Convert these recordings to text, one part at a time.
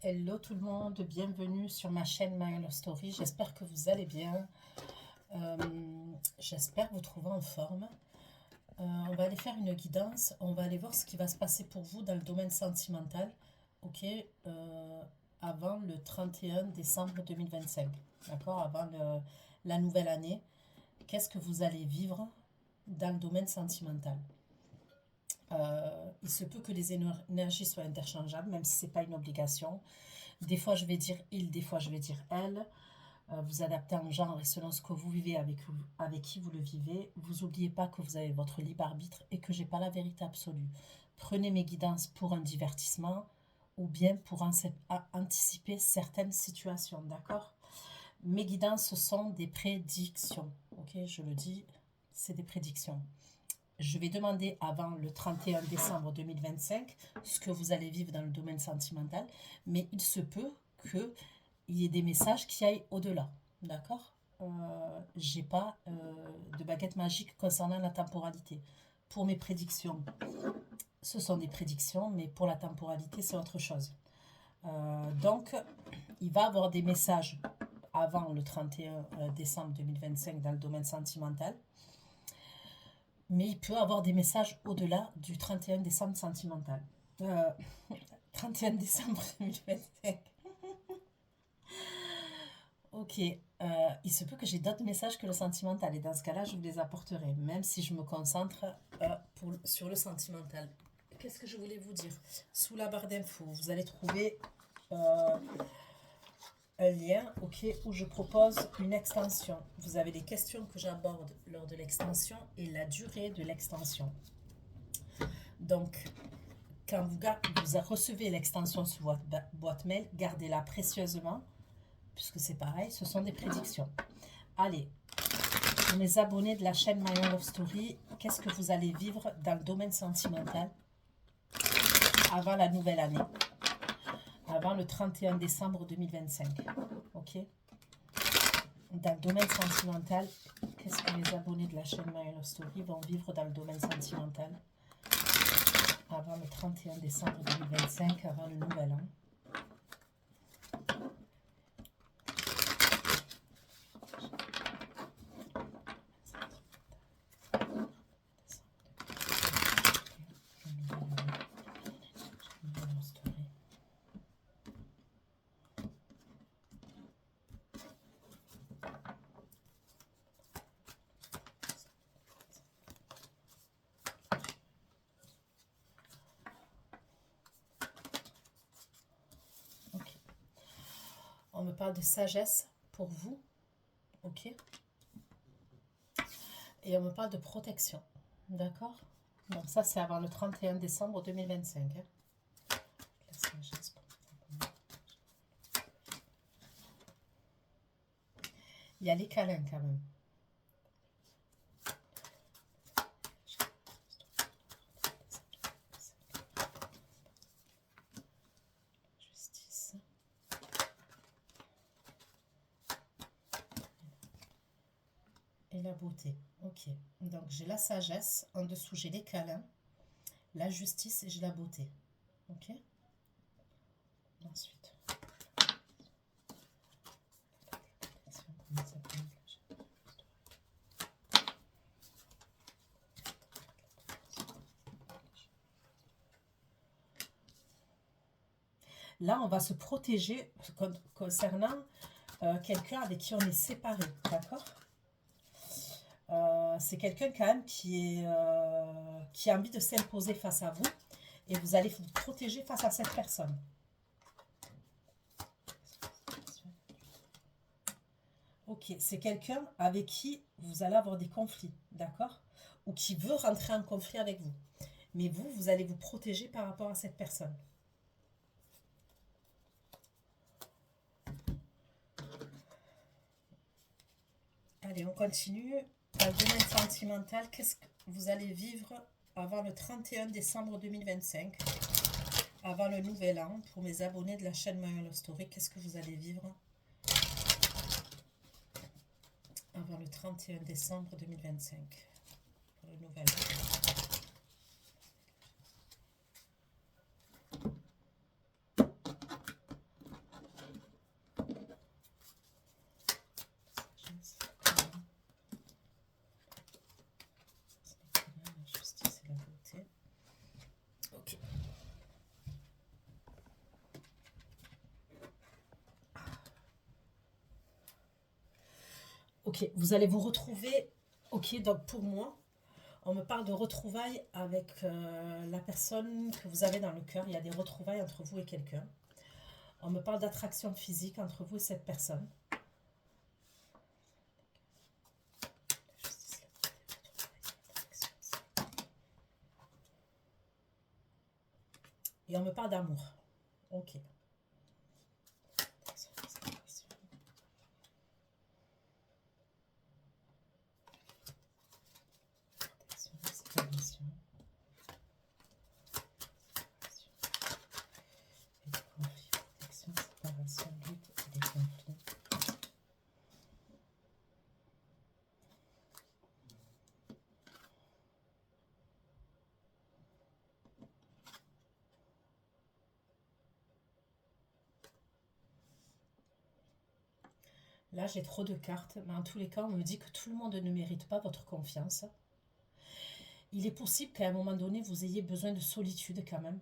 Hello tout le monde, bienvenue sur ma chaîne My Love Story. J'espère que vous allez bien. Euh, J'espère vous trouver en forme. On va aller faire une guidance. On va aller voir ce qui va se passer pour vous dans le domaine sentimental. Ok, avant le 31 décembre 2025. D'accord, avant la nouvelle année. Qu'est-ce que vous allez vivre dans le domaine sentimental? Il se peut que les énergies soient interchangeables, même si ce n'est pas une obligation. Des fois, je vais dire il, des fois, je vais dire elle. Vous adaptez en genre et selon ce que vous vivez avec qui vous le vivez. Vous n'oubliez pas que vous avez votre libre arbitre et que j'ai pas la vérité absolue. Prenez mes guidances pour un divertissement ou bien pour anticiper certaines situations, d'accord? Mes guidances sont des prédictions, ok? Je le dis, c'est des prédictions. Je vais demander avant le 31 décembre 2025 ce que vous allez vivre dans le domaine sentimental, mais il se peut qu'il y ait des messages qui aillent au-delà. D'accord? J'ai pas de baguette magique concernant la temporalité. Pour mes prédictions, ce sont des prédictions, mais pour la temporalité, c'est autre chose. Donc, il va y avoir des messages avant le 31 décembre 2025 dans le domaine sentimental. Mais il peut avoir des messages au-delà du 31 décembre sentimental. 31 décembre 2025. Ok, il se peut que j'ai d'autres messages que le sentimental. Et dans ce cas-là, je vous les apporterai, même si je me concentre sur le sentimental. Qu'est-ce que je voulais vous dire? Sous la barre d'infos, vous allez trouver un lien, ok, où je propose une extension. Vous avez des questions que j'aborde lors de l'extension et la durée de l'extension. Donc, quand vous recevez l'extension sur votre boîte mail, gardez-la précieusement, puisque c'est pareil, ce sont des prédictions. Allez, pour mes abonnés de la chaîne My Love Story, qu'est-ce que vous allez vivre dans le domaine sentimental avant la nouvelle année, avant le 31 décembre 2025, ok? Dans le domaine sentimental, qu'est-ce que les abonnés de la chaîne My Love Story vont vivre dans le domaine sentimental avant le 31 décembre 2025, avant le nouvel an? Ok. On me parle de sagesse pour vous, ok? Et on me parle de protection, d'accord? Donc ça, c'est avant le 31 décembre 2025. Hein. La sagesse pour il y a les câlins quand même. Justice. Et la beauté. Ok. Donc j'ai la sagesse. En dessous, j'ai les câlins, la justice et j'ai la beauté. Ok. Ensuite. Là, on va se protéger concernant quelqu'un avec qui on est séparé, d'accord? C'est quelqu'un quand même qui a envie de s'imposer face à vous et vous allez vous protéger face à cette personne. Ok, c'est quelqu'un avec qui vous allez avoir des conflits, d'accord? Ou qui veut rentrer en conflit avec vous. Mais vous allez vous protéger par rapport à cette personne. Allez, on continue. Dans le domaine sentimental, qu'est-ce que vous allez vivre avant le 31 décembre 2025, avant le nouvel an? Pour mes abonnés de la chaîne My Love Story, qu'est-ce que vous allez vivre avant le 31 décembre 2025, pour le nouvel an? Ok, vous allez vous retrouver. Ok, donc pour moi, on me parle de retrouvailles avec la personne que vous avez dans le cœur. Il y a des retrouvailles entre vous et quelqu'un. On me parle d'attraction physique entre vous et cette personne. Et on me parle d'amour. Ok. Là, j'ai trop de cartes, mais en tous les cas, on me dit que tout le monde ne mérite pas votre confiance. Il est possible qu'à un moment donné, vous ayez besoin de solitude quand même.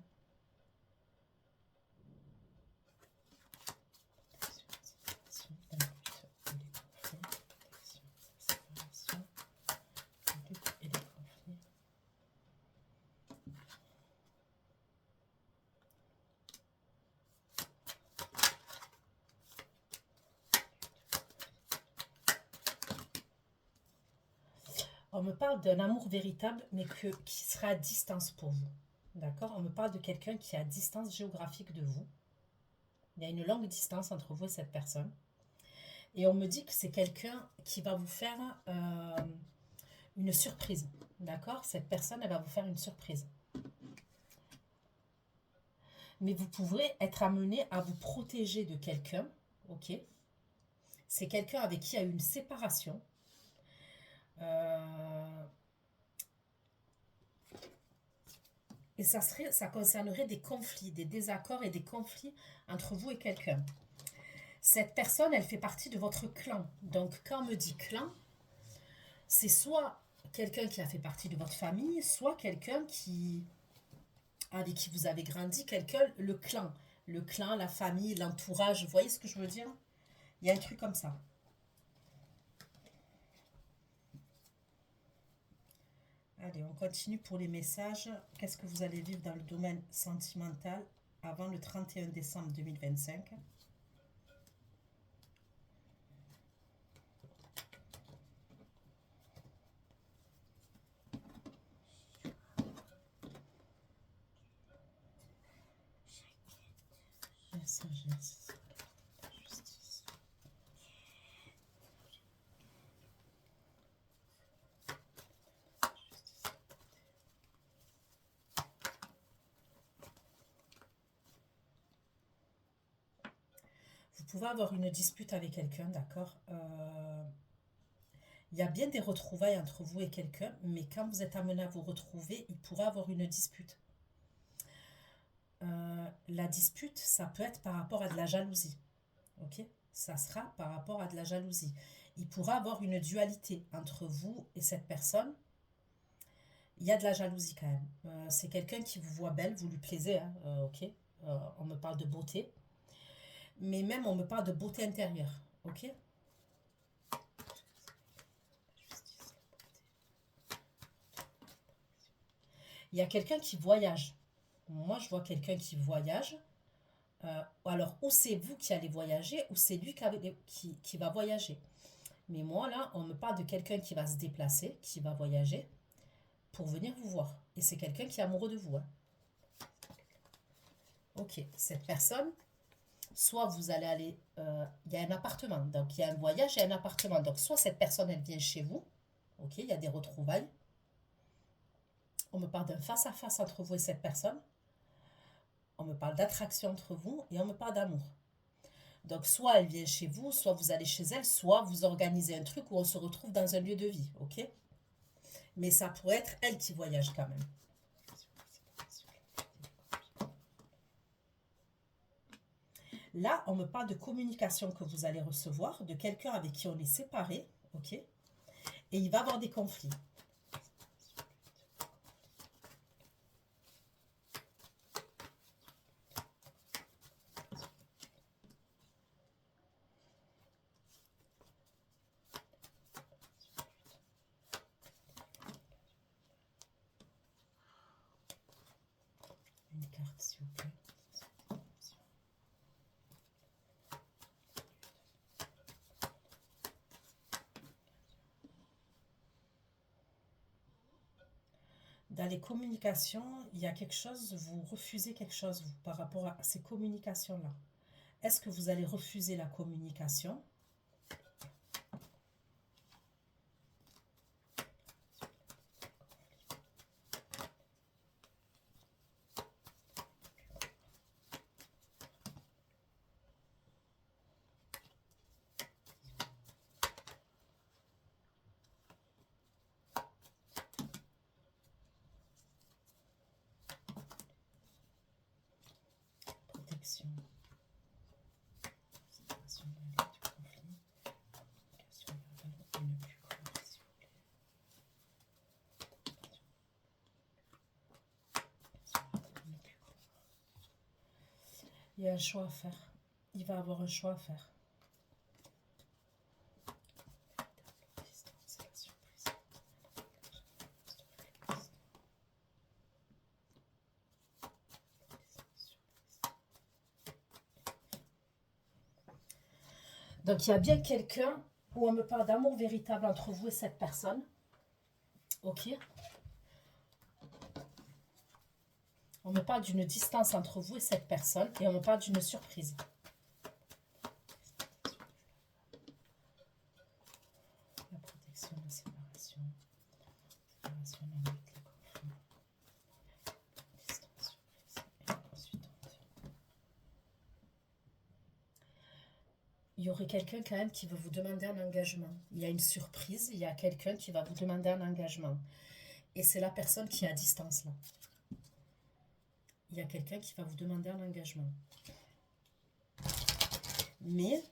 On me parle d'un amour véritable, mais qui sera à distance pour vous. D'accord? On me parle de quelqu'un qui est à distance géographique de vous. Il y a une longue distance entre vous et cette personne. Et on me dit que c'est quelqu'un qui va vous faire une surprise. D'accord? Cette personne, elle va vous faire une surprise. Mais vous pourrez être amené à vous protéger de quelqu'un. Ok? C'est quelqu'un avec qui il y a eu une séparation. Et ça concernerait des conflits, des désaccords et des conflits entre vous et quelqu'un. Cette personne, elle fait partie de votre clan. Donc, quand on me dit clan, c'est soit quelqu'un qui a fait partie de votre famille, soit quelqu'un avec qui vous avez grandi, quelqu'un, le clan. Le clan, la famille, l'entourage, vous voyez ce que je veux dire? Il y a un truc comme ça. Allez, on continue pour les messages. Qu'est-ce que vous allez vivre dans le domaine sentimental avant le 31 décembre 2025? La sagesse, la justice. Vous pouvez avoir une dispute avec quelqu'un, d'accord? Il y a bien des retrouvailles entre vous et quelqu'un, mais quand vous êtes amené à vous retrouver, il pourra avoir une dispute. La dispute, ça peut être par rapport à de la jalousie. Ok? Ça sera par rapport à de la jalousie. Il pourra avoir une dualité entre vous et cette personne. Il y a de la jalousie quand même. C'est quelqu'un qui vous voit belle, vous lui plaisez, hein, ok? On me parle de beauté. Mais même on me parle de beauté intérieure, ok? Il y a quelqu'un qui voyage. Moi, je vois quelqu'un qui voyage. Alors, ou c'est vous qui allez voyager, ou c'est lui qui va voyager. Mais moi, là, on me parle de quelqu'un qui va se déplacer, qui va voyager, pour venir vous voir. Et c'est quelqu'un qui est amoureux de vous. Hein. Ok, cette personne, soit vous allez aller... il y a un appartement, donc il y a un voyage et un appartement. Donc, soit cette personne, elle vient chez vous, ok, il y a des retrouvailles. On me parle d'un face-à-face entre vous et cette personne. On me parle d'attraction entre vous et on me parle d'amour. Donc, soit elle vient chez vous, soit vous allez chez elle, soit vous organisez un truc où on se retrouve dans un lieu de vie, ok? Mais ça pourrait être elle qui voyage quand même. Là, on me parle de communication que vous allez recevoir, de quelqu'un avec qui on est séparé, ok? Et il va y avoir des conflits. Dans les communications, il y a quelque chose, vous refusez quelque chose vous, par rapport à ces communications-là. Est-ce que vous allez refuser la communication? Protection. Séparation de la lutte du conflit. Communication verbale et ne plus croire, s'il vous plaît. Ne plus croire. Il y a un choix à faire. Il va avoir un choix à faire. Donc, il y a bien quelqu'un où on me parle d'amour véritable entre vous et cette personne. Ok. On me parle d'une distance entre vous et cette personne et on me parle d'une surprise. La protection, la séparation. Séparation, la lutte, les conflits. Distance, surprise et ensuite il y aurait quelqu'un quand même qui veut vous demander un engagement. Il y a une surprise, il y a quelqu'un qui va vous demander un engagement. Et c'est la personne qui est à distance là. Il y a quelqu'un qui va vous demander un engagement. Mais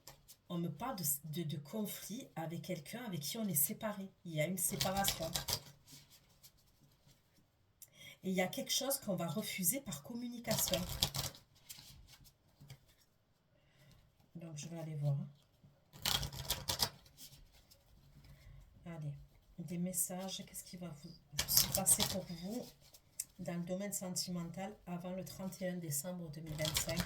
on me parle de conflit avec quelqu'un avec qui on est séparé. Il y a une séparation. Et il y a quelque chose qu'on va refuser par communication. Donc je vais aller voir. Allez, des messages. Qu'est-ce qui va se passer pour vous dans le domaine sentimental avant le 31 décembre 2025?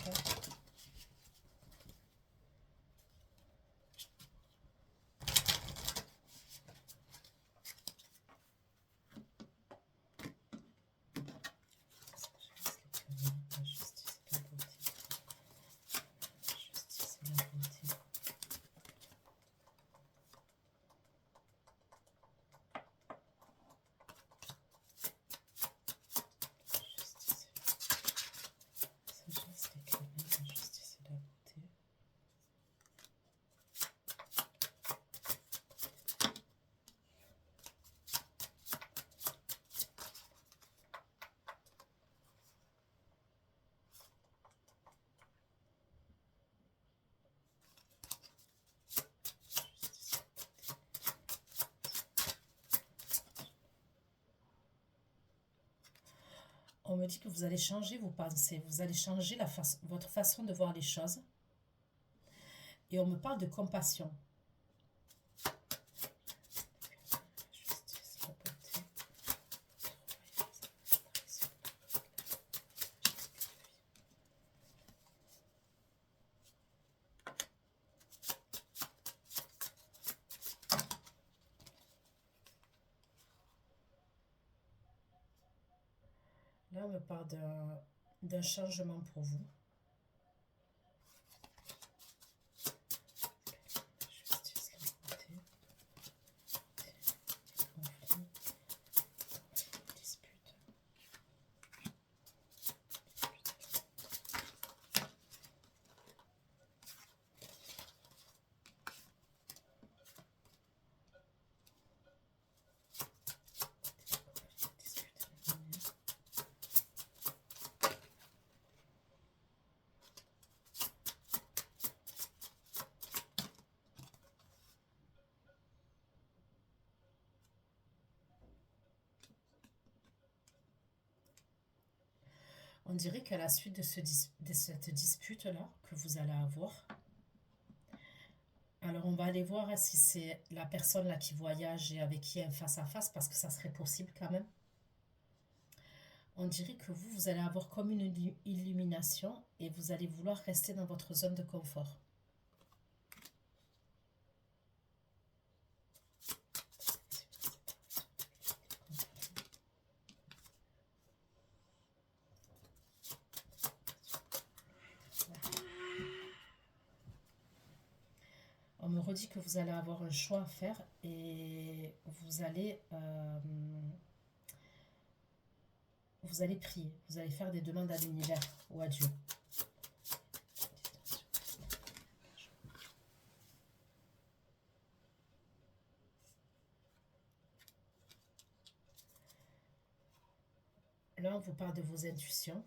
On me dit que vous allez changer vos pensées, vous allez changer votre façon de voir les choses. Et on me parle de compassion. Là, on me parle d'un changement pour vous. On dirait qu'à la suite de cette dispute-là que vous allez avoir, alors on va aller voir si c'est la personne là qui voyage et avec qui est face à face, parce que ça serait possible quand même. On dirait que vous allez avoir comme une illumination et vous allez vouloir rester dans votre zone de confort. me redit que vous allez avoir un choix à faire et vous allez prier, vous allez faire des demandes à l'univers ou à Dieu. Là, on vous parle de vos intuitions.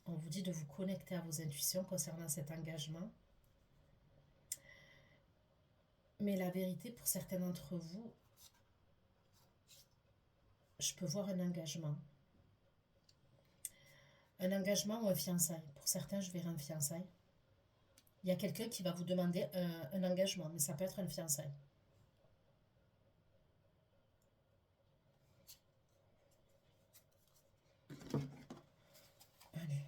On vous dit de vous connecter à vos intuitions concernant cet engagement. Mais la vérité, pour certains d'entre vous, je peux voir un engagement. Un engagement ou un fiançailles. Pour certains, je verrai un fiançailles. Il y a quelqu'un qui va vous demander un engagement, mais ça peut être un fiançailles. Allez.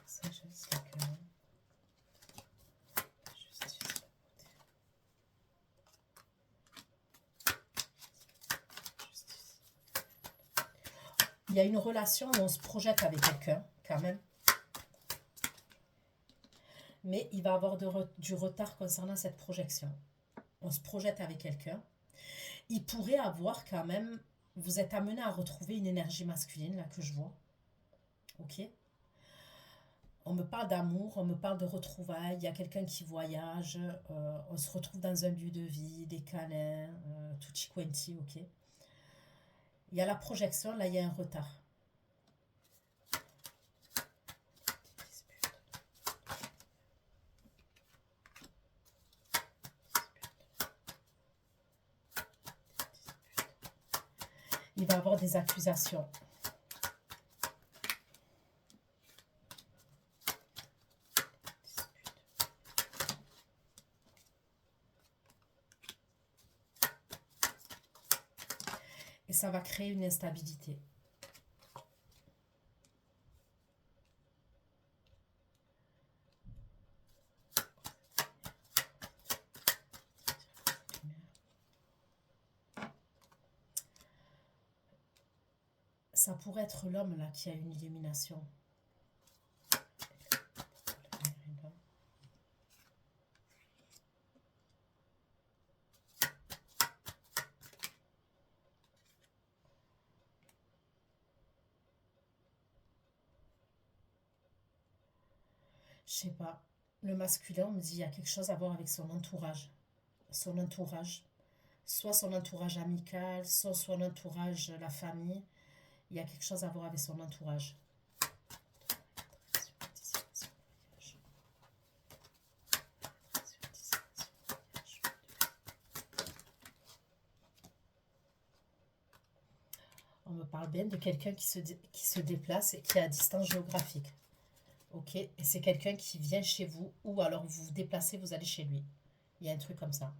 Sagesse, la quenelle. Justice, la beauté. Justice. Il y a une relation où on se projette avec quelqu'un, quand même. Mais il va y avoir du retard concernant cette projection. On se projette avec quelqu'un. Il pourrait avoir quand même... Vous êtes amené à retrouver une énergie masculine, là, que je vois. Ok? On me parle d'amour, on me parle de retrouvailles, il y a quelqu'un qui voyage, on se retrouve dans un lieu de vie, des câlins, tutti quanti, ok? Il y a la projection, là il y a un retard. Il va y avoir des accusations. Et ça va créer une instabilité. Ça pourrait être l'homme là qui a une illumination. Je sais pas. Le masculin, on me dit, il y a quelque chose à voir avec son entourage. Son entourage. Soit son entourage amical, soit son entourage, la famille. Il y a quelque chose à voir avec son entourage. On me parle bien de quelqu'un qui se déplace et qui est à distance géographique. Ok, et c'est quelqu'un qui vient chez vous ou alors vous vous déplacez, vous allez chez lui. Il y a un truc comme ça.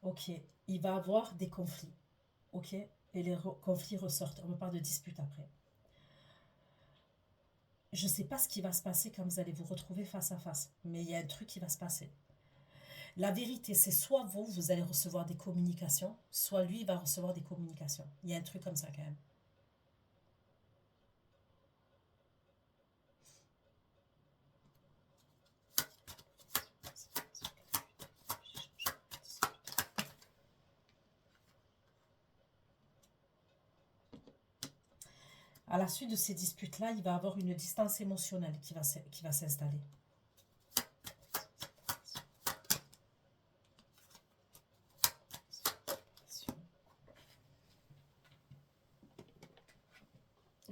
Ok, il va avoir des conflits. Ok, et les conflits ressortent. On me parle de dispute après. Je ne sais pas ce qui va se passer quand vous allez vous retrouver face à face, mais il y a un truc qui va se passer. La vérité, c'est soit vous allez recevoir des communications, soit lui, il va recevoir des communications. Il y a un truc comme ça quand même. À la suite de ces disputes-là, il va avoir une distance émotionnelle qui va s'installer.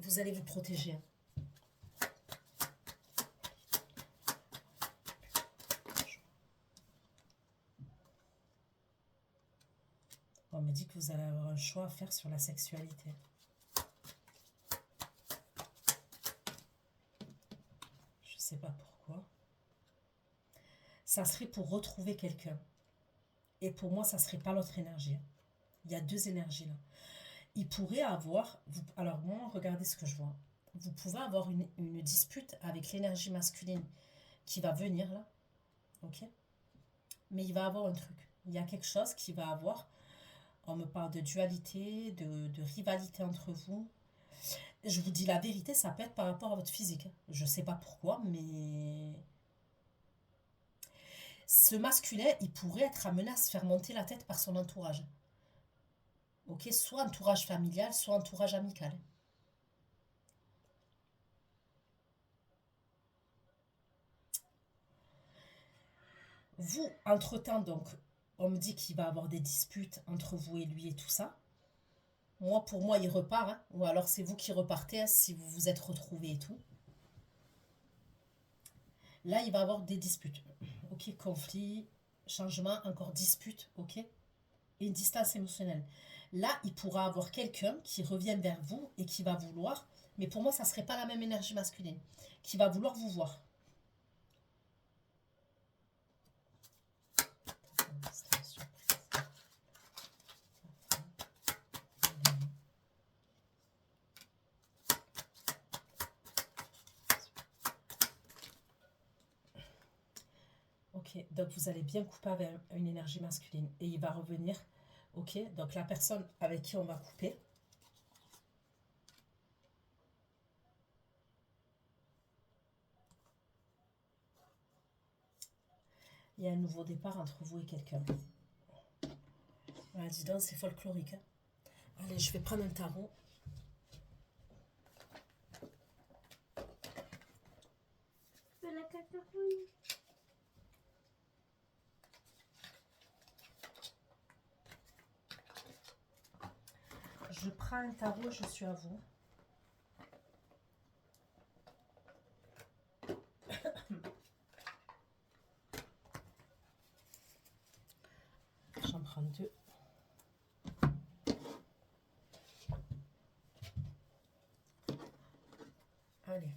Vous allez vous protéger. On me dit que vous allez avoir un choix à faire sur la sexualité. Je ne sais pas pourquoi. Ça serait pour retrouver quelqu'un. Et pour moi, ça ne serait pas l'autre énergie. Il y a deux énergies là. Il pourrait avoir... alors moi, regardez ce que je vois. Vous pouvez avoir une dispute avec l'énergie masculine qui va venir là. Ok? Mais il va avoir un truc. Il y a quelque chose qui va avoir... On me parle de dualité, de rivalité entre vous. Je vous dis la vérité, ça peut être par rapport à votre physique. Je ne sais pas pourquoi, mais... Ce masculin, il pourrait être amené à se faire monter la tête par son entourage. Ok, soit entourage familial, soit entourage amical. Vous, entre-temps, donc, on me dit qu'il va avoir des disputes entre vous et lui et tout ça. Moi, pour moi, il repart. Hein. Ou alors, c'est vous qui repartez hein, si vous vous êtes retrouvés et tout. Là, il va avoir des disputes. Ok, conflit, changement, encore dispute. Ok, et une distance émotionnelle. Là, il pourra avoir quelqu'un qui revient vers vous et qui va vouloir, mais pour moi, ça ne serait pas la même énergie masculine, qui va vouloir vous voir. Ok, donc vous allez bien couper avec une énergie masculine et il va revenir. Ok, donc la personne avec qui on va couper, il y a un nouveau départ entre vous et quelqu'un. Ah, dis donc, c'est folklorique. Hein. Allez, je vais prendre un tarot. Je prends un tarot, je suis à vous. J'en prends deux. Allez.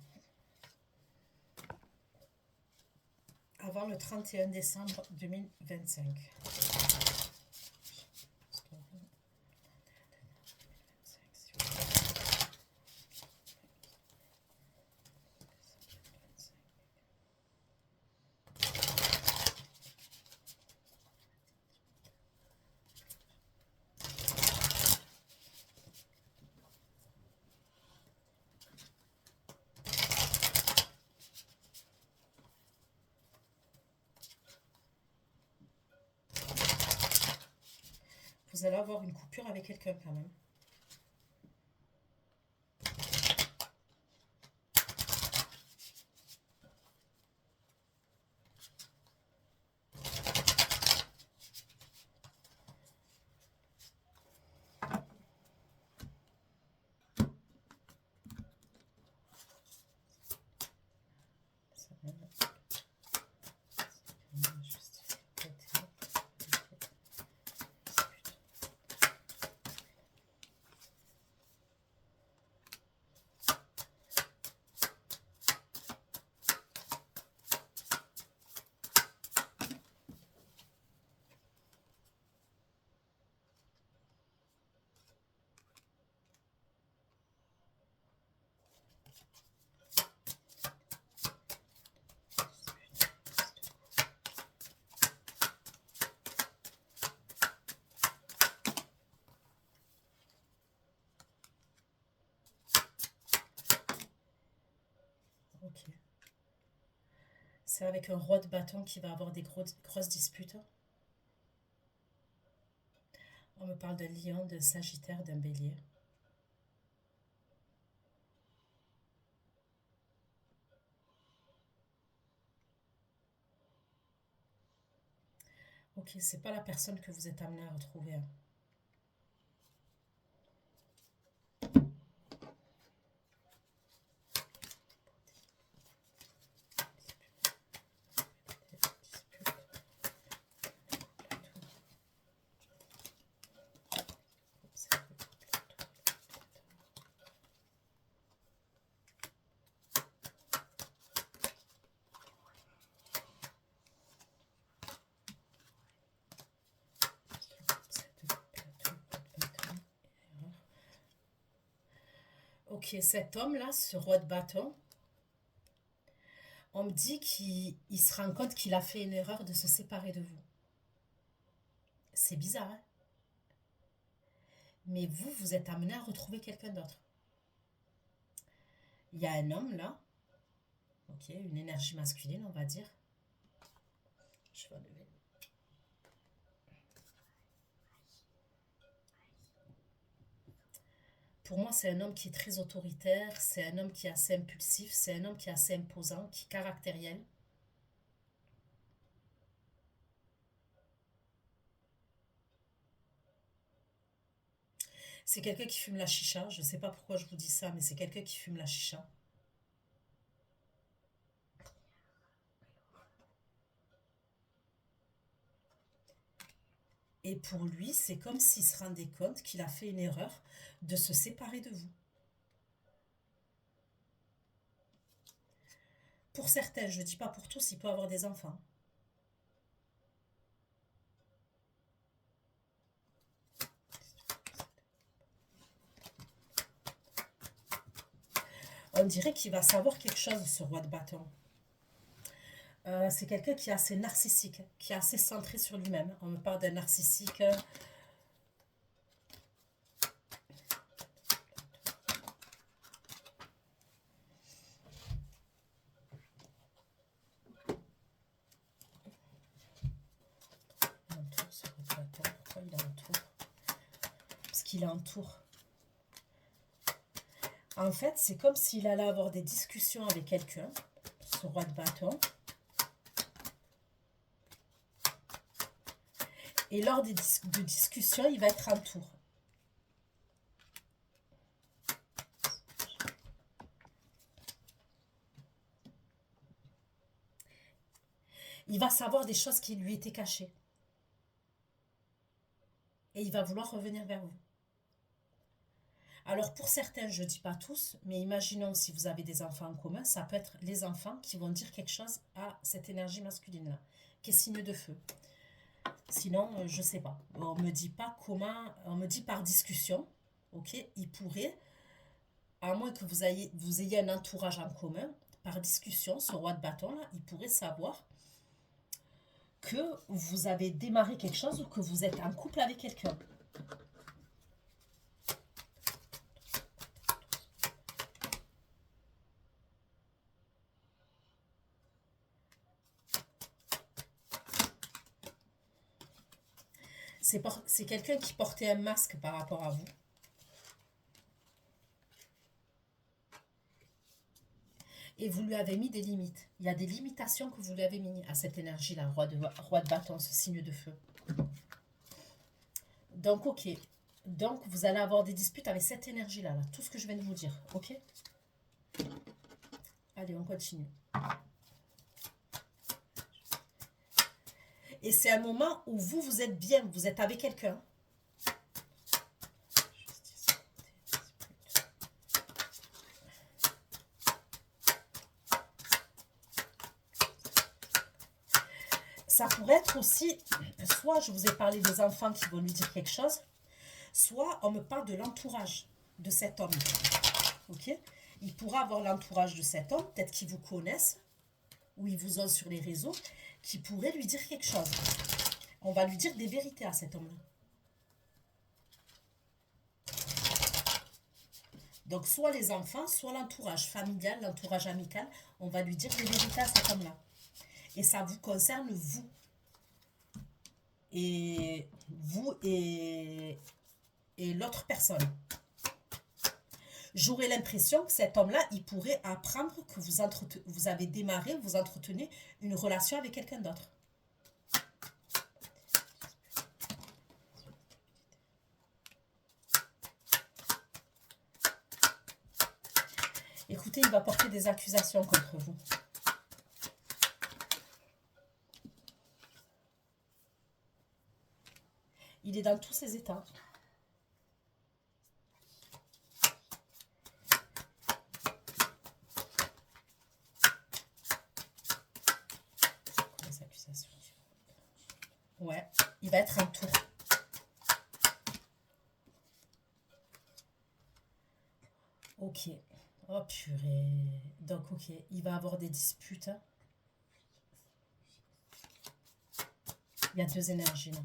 Avant le 31 décembre 2025. Vous allez avoir une coupure avec quelqu'un quand même. Ok. C'est avec un roi de bâton qui va avoir des grosses disputes. On me parle d'un lion, d'un sagittaire, d'un bélier. Ok, c'est pas la personne que vous êtes amené à retrouver. Hein. Ok, cet homme-là, ce roi de bâton, on me dit qu'il se rend compte qu'il a fait une erreur de se séparer de vous. C'est bizarre, hein? Mais vous, vous êtes amené à retrouver quelqu'un d'autre. Il y a un homme là, ok, une énergie masculine, on va dire. Je vais enlever. Pour moi, c'est un homme qui est très autoritaire, c'est un homme qui est assez impulsif, c'est un homme qui est assez imposant, qui est caractériel. C'est quelqu'un qui fume la chicha. Je ne sais pas pourquoi je vous dis ça, mais c'est quelqu'un qui fume la chicha. Et pour lui, c'est comme s'il se rendait compte qu'il a fait une erreur de se séparer de vous. Pour certains, je ne dis pas pour tous, il peut avoir des enfants. On dirait qu'il va savoir quelque chose, ce roi de bâton. C'est quelqu'un qui est assez narcissique, qui est assez centré sur lui-même. On me parle d'un narcissique. Il entoure ce roi de bâton. Pourquoi il entoure? Parce qu'il entoure. En fait, c'est comme s'il allait avoir des discussions avec quelqu'un, ce roi de bâton. Et lors des discussions, il va être en tour. Il va savoir des choses qui lui étaient cachées. Et il va vouloir revenir vers vous. Alors pour certains, je ne dis pas tous, mais imaginons si vous avez des enfants en commun, ça peut être les enfants qui vont dire quelque chose à cette énergie masculine-là, qui est signe de feu. Sinon, je ne sais pas. On ne me dit pas comment, on me dit par discussion, ok, il pourrait, à moins que vous ayez un entourage en commun, par discussion, ce roi de bâton-là, il pourrait savoir que vous avez démarré quelque chose ou que vous êtes en couple avec quelqu'un. C'est quelqu'un qui portait un masque par rapport à vous. Et vous lui avez mis des limites. Il y a des limitations que vous lui avez mis à cette énergie-là, roi de bâton, ce signe de feu. Donc, ok. Donc, vous allez avoir des disputes avec cette énergie-là, là, tout ce que je viens de vous dire, ok? Allez, on continue. Et c'est un moment où vous êtes bien, vous êtes avec quelqu'un. Ça pourrait être aussi, soit je vous ai parlé des enfants qui vont lui dire quelque chose, soit on me parle de l'entourage de cet homme. Ok? Il pourra avoir l'entourage de cet homme, peut-être qu'ils vous connaissent, ou ils vous ont sur les réseaux, qui pourrait lui dire quelque chose. On va lui dire des vérités à cet homme-là. Donc, soit les enfants, soit l'entourage familial, l'entourage amical, on va lui dire des vérités à cet homme-là. Et ça vous concerne, vous. Et vous et l'autre personne. J'aurais l'impression que cet homme-là, il pourrait apprendre que vous avez démarré, vous entretenez une relation avec quelqu'un d'autre. Écoutez, il va porter des accusations contre vous. Il est dans tous ses états. Les accusations. Ouais, il va être en tour. Ok. Ok. Oh purée. Donc, ok, il va avoir des disputes, hein. Il y a deux énergies là.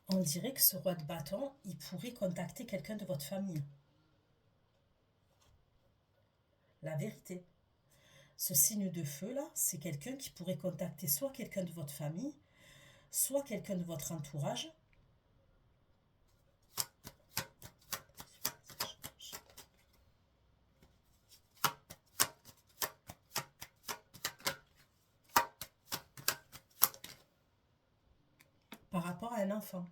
On dirait que ce roi de bâton, il pourrait contacter quelqu'un de votre famille. La vérité. Ce signe de feu là, c'est quelqu'un qui pourrait contacter soit quelqu'un de votre famille, soit quelqu'un de votre entourage. Par rapport à un enfant.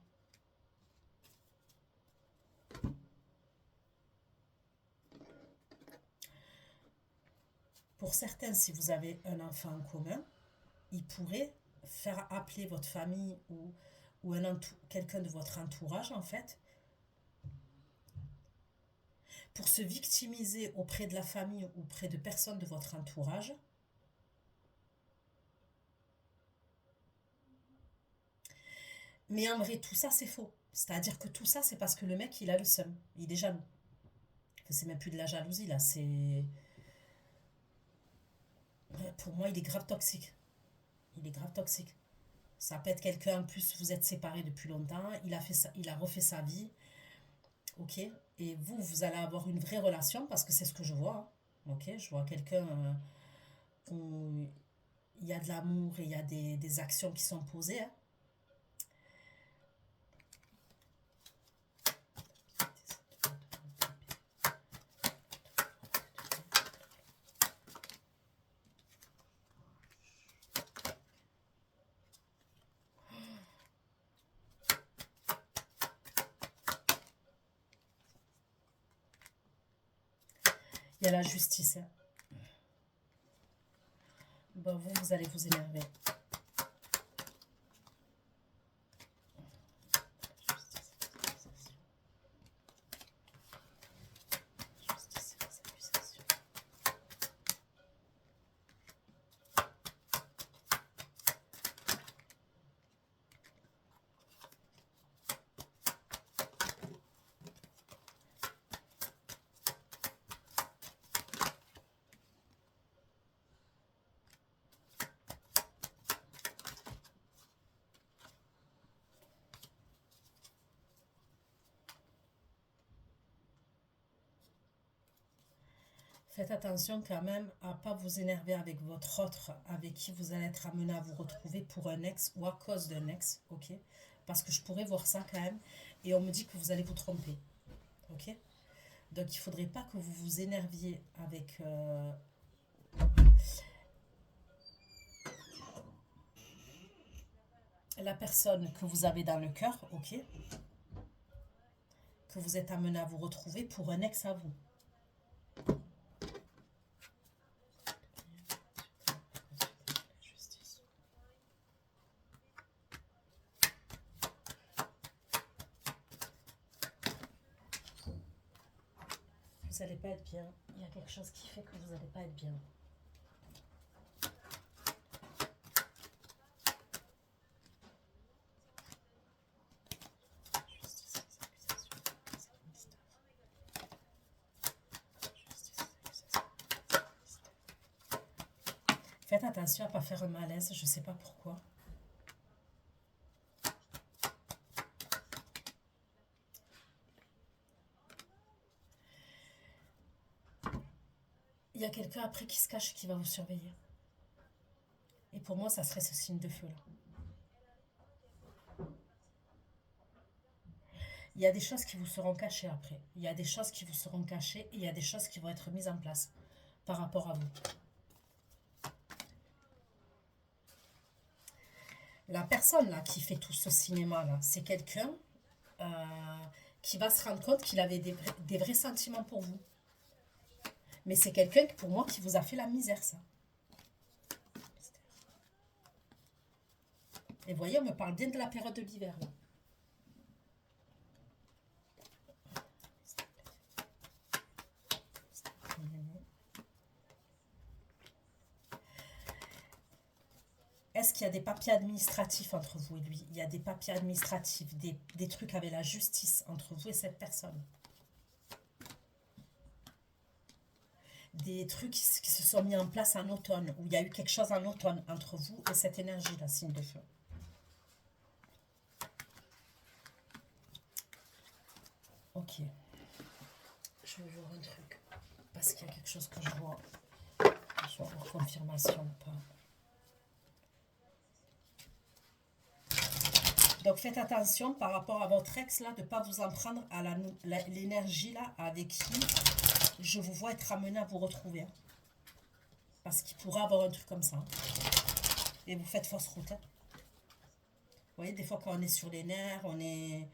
Pour certains, si vous avez un enfant en commun, il pourrait faire appeler votre famille ou quelqu'un de votre entourage, en fait, pour se victimiser auprès de la famille ou auprès de personnes de votre entourage. Mais en vrai, tout ça, c'est faux. C'est-à-dire que tout ça, c'est parce que le mec, il a le seum. Il est jaloux. Enfin, c'est même plus de la jalousie, là. C'est... Pour moi, il est grave toxique. Il est grave toxique. Ça peut être quelqu'un, en plus, vous êtes séparés depuis longtemps. Il a refait sa vie. Ok. Et vous allez avoir une vraie relation parce que c'est ce que je vois, hein. Ok. Je vois quelqu'un où il y a de l'amour et il y a des actions qui sont posées, hein. Il y a la justice, hein. Bon, vous allez vous énerver. Faites attention quand même à ne pas vous énerver avec votre autre, avec qui vous allez être amené à vous retrouver pour un ex ou à cause d'un ex, ok? Parce que je pourrais voir ça quand même, et on me dit que vous allez vous tromper, ok? Donc il ne faudrait pas que vous vous énerviez avec la personne que vous avez dans le cœur, ok? Que vous êtes amené à vous retrouver pour un ex à vous. Vous n'allez pas être bien. Il y a quelque chose qui fait que vous n'allez pas être bien. Faites attention à ne pas faire un malaise, je ne sais pas pourquoi. il y a quelqu'un après qui se cache et qui va vous surveiller. Et pour moi, ça serait ce signe de feu-là. Il y a des choses qui vous seront cachées après. Il y a des choses qui vous seront cachées et il y a des choses qui vont être mises en place par rapport à vous. La personne là qui fait tout ce cinéma-là, c'est quelqu'un qui va se rendre compte qu'il avait des vrais sentiments pour vous. Mais c'est quelqu'un, pour moi, qui vous a fait la misère, ça. Et vous voyez, on me parle bien de la période de l'hiver, là. Est-ce qu'il y a des papiers administratifs entre vous et lui? Il y a des papiers administratifs, des trucs avec la justice entre vous et cette personne. Des trucs qui se sont mis en place en automne, où il y a eu quelque chose en automne entre vous et cette énergie-là, signe de feu. Ok. Je vais voir un truc. Parce qu'il y a quelque chose que je vois. Je vais avoir confirmation ou pas. Donc faites attention par rapport à votre ex là, de ne pas vous en prendre à l'énergie là avec qui je vous vois être amené à vous retrouver. Hein. Parce qu'il pourra avoir un truc comme ça. Hein. Et vous faites fausse route. Hein. Vous voyez, des fois quand on est sur les nerfs, on est...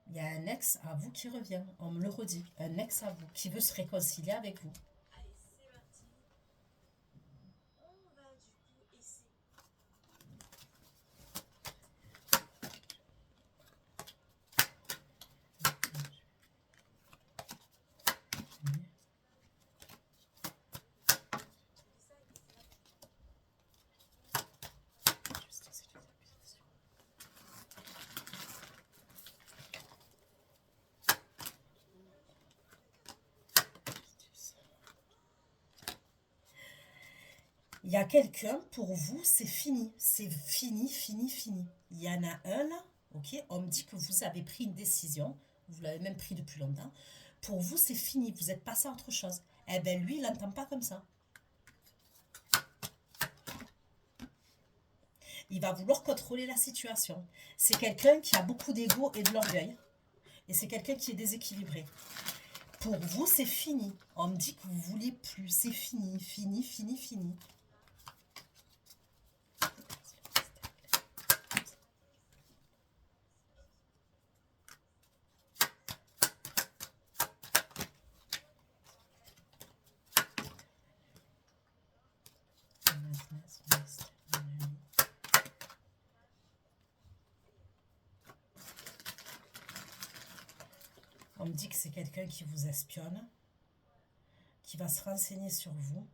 Il y a un ex à vous qui revient, on me le redit. Un ex à vous qui veut se réconcilier avec vous. Il y a quelqu'un, pour vous, c'est fini. C'est fini, fini, fini. Il y en a un là, ok? On me dit que vous avez pris une décision. Vous l'avez même pris depuis longtemps. Pour vous, c'est fini. Vous êtes passé à autre chose. Eh bien, lui, il n'entend pas comme ça. Il va vouloir contrôler la situation. C'est quelqu'un qui a beaucoup d'ego et de l'orgueil. Et c'est quelqu'un qui est déséquilibré. Pour vous, c'est fini. On me dit que vous ne voulez plus. C'est fini, fini, fini, fini. On me dit que c'est quelqu'un qui vous espionne, qui va se renseigner sur vous.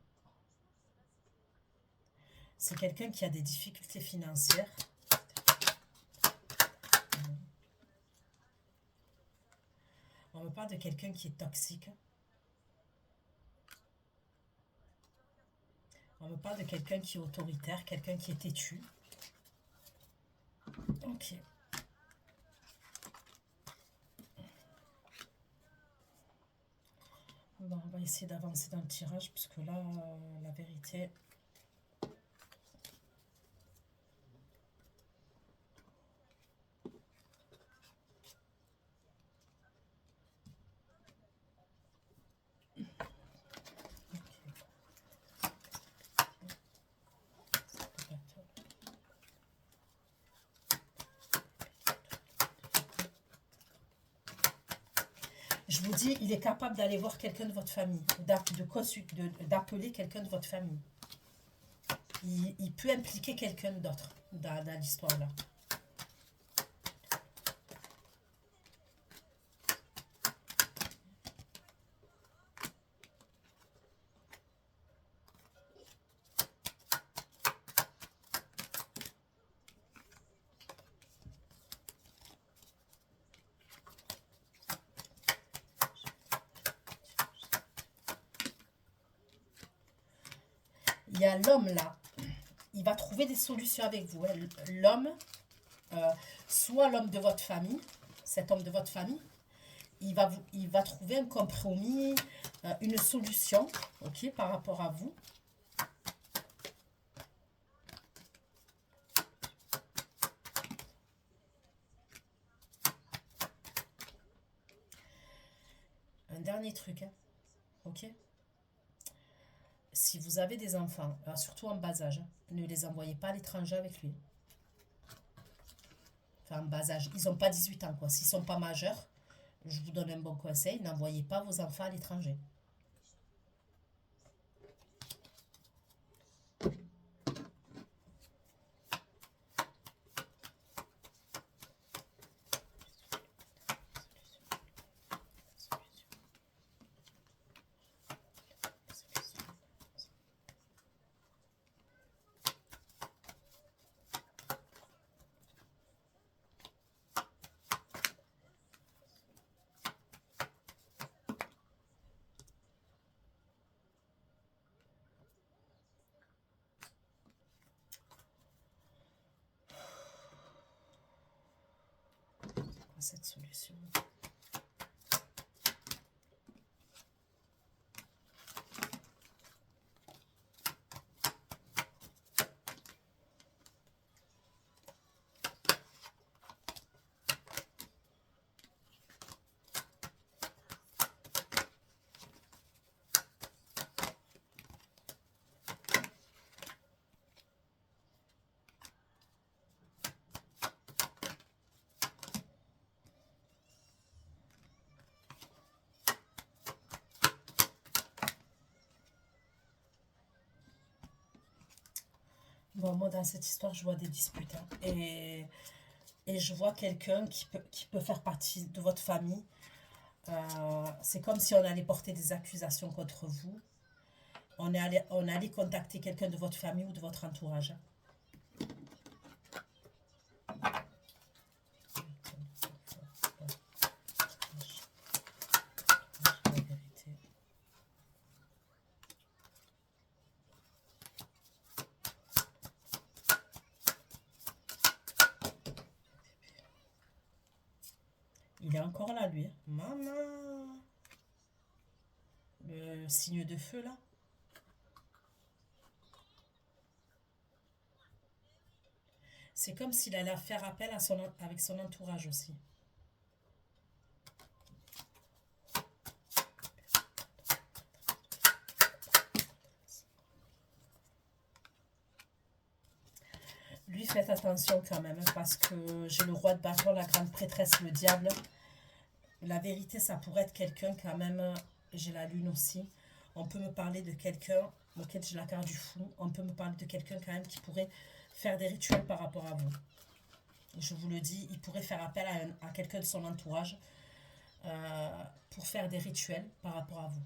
C'est quelqu'un qui a des difficultés financières. On me parle de quelqu'un qui est toxique. On me parle de quelqu'un qui est autoritaire, quelqu'un qui est têtu. Ok. Bon, on va essayer d'avancer dans le tirage, puisque là, la vérité... Je vous dis, il est capable d'aller voir quelqu'un de votre famille, d'appeler quelqu'un de votre famille. Il peut impliquer quelqu'un d'autre dans l'histoire là. y a l'homme là. Il va trouver des solutions avec vous. Hein. L'homme, soit l'homme de votre famille, cet homme de votre famille, il va trouver un compromis, une solution, ok, par rapport à vous. Un dernier truc, hein, ok. Si vous avez des enfants, surtout en bas âge, ne les envoyez pas à l'étranger avec lui. Enfin, en bas âge, ils n'ont pas 18 ans, quoi. S'ils ne sont pas majeurs, je vous donne un bon conseil, n'envoyez pas vos enfants à l'étranger. Cette solution. Bon, moi, dans cette histoire, je vois des disputes. Hein. Et je vois quelqu'un qui peut faire partie de votre famille. C'est comme si on allait porter des accusations contre vous. On allait contacter quelqu'un de votre famille ou de votre entourage. Il est encore là, lui. Hein. Maman. Le signe de feu, là. C'est comme s'il allait faire appel à avec son entourage aussi. Lui, faites attention quand même, hein, parce que j'ai le roi de bâton, la grande prêtresse, le diable. La vérité, ça pourrait être quelqu'un quand même, j'ai la lune aussi. On peut me parler de quelqu'un, auquel j'ai la carte du fou. On peut me parler de quelqu'un quand même qui pourrait faire des rituels par rapport à vous. Je vous le dis, il pourrait faire appel à quelqu'un de son entourage pour faire des rituels par rapport à vous.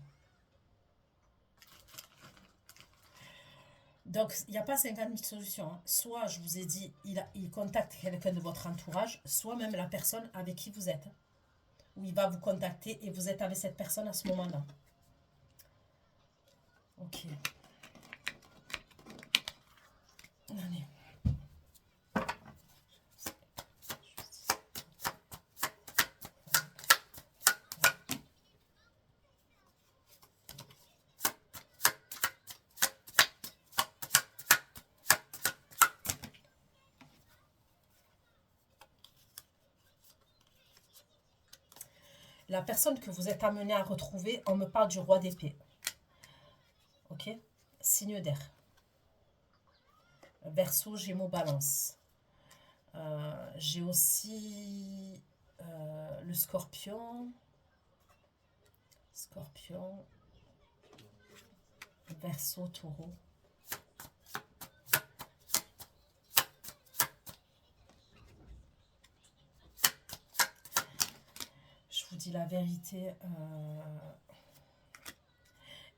Donc, il n'y a pas 50 000 solutions. Hein. Soit, je vous ai dit, il contacte quelqu'un de votre entourage, soit même la personne avec qui vous êtes. Où il va vous contacter et vous êtes avec cette personne à ce moment-là. Ok. Allez. La personne que vous êtes amené à retrouver, on me parle du roi d'épée. Ok? Signe d'air. Verseau, Gémeaux, Balance. J'ai aussi le Scorpion. Scorpion. Verseau, Taureau. Je vous dis la vérité.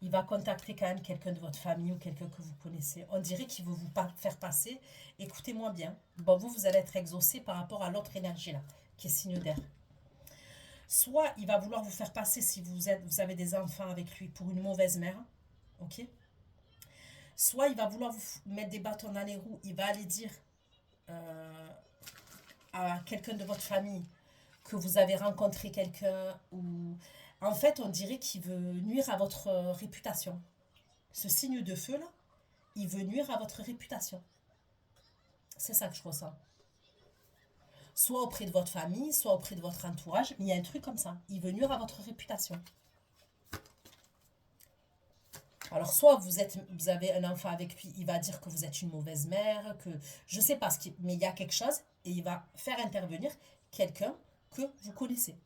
Il va contacter quand même quelqu'un de votre famille ou quelqu'un que vous connaissez. On dirait qu'il veut vous faire passer. Écoutez-moi bien. Bon, vous allez être exaucé par rapport à l'autre énergie là, qui est signe d'air. Soit il va vouloir vous faire passer si vous avez des enfants avec lui pour une mauvaise mère. Ok? Soit il va vouloir vous mettre des bâtons dans les roues, il va aller dire euh, à quelqu'un de votre famille que vous avez rencontré quelqu'un ou... En fait, on dirait qu'il veut nuire à votre réputation. Ce signe de feu, là, il veut nuire à votre réputation. C'est ça que je ressens. Soit auprès de votre famille, soit auprès de votre entourage, mais il y a un truc comme ça. Il veut nuire à votre réputation. Alors, soit vous avez un enfant avec lui, il va dire que vous êtes une mauvaise mère, que je sais pas mais il y a quelque chose et il va faire intervenir quelqu'un que vous connaissez.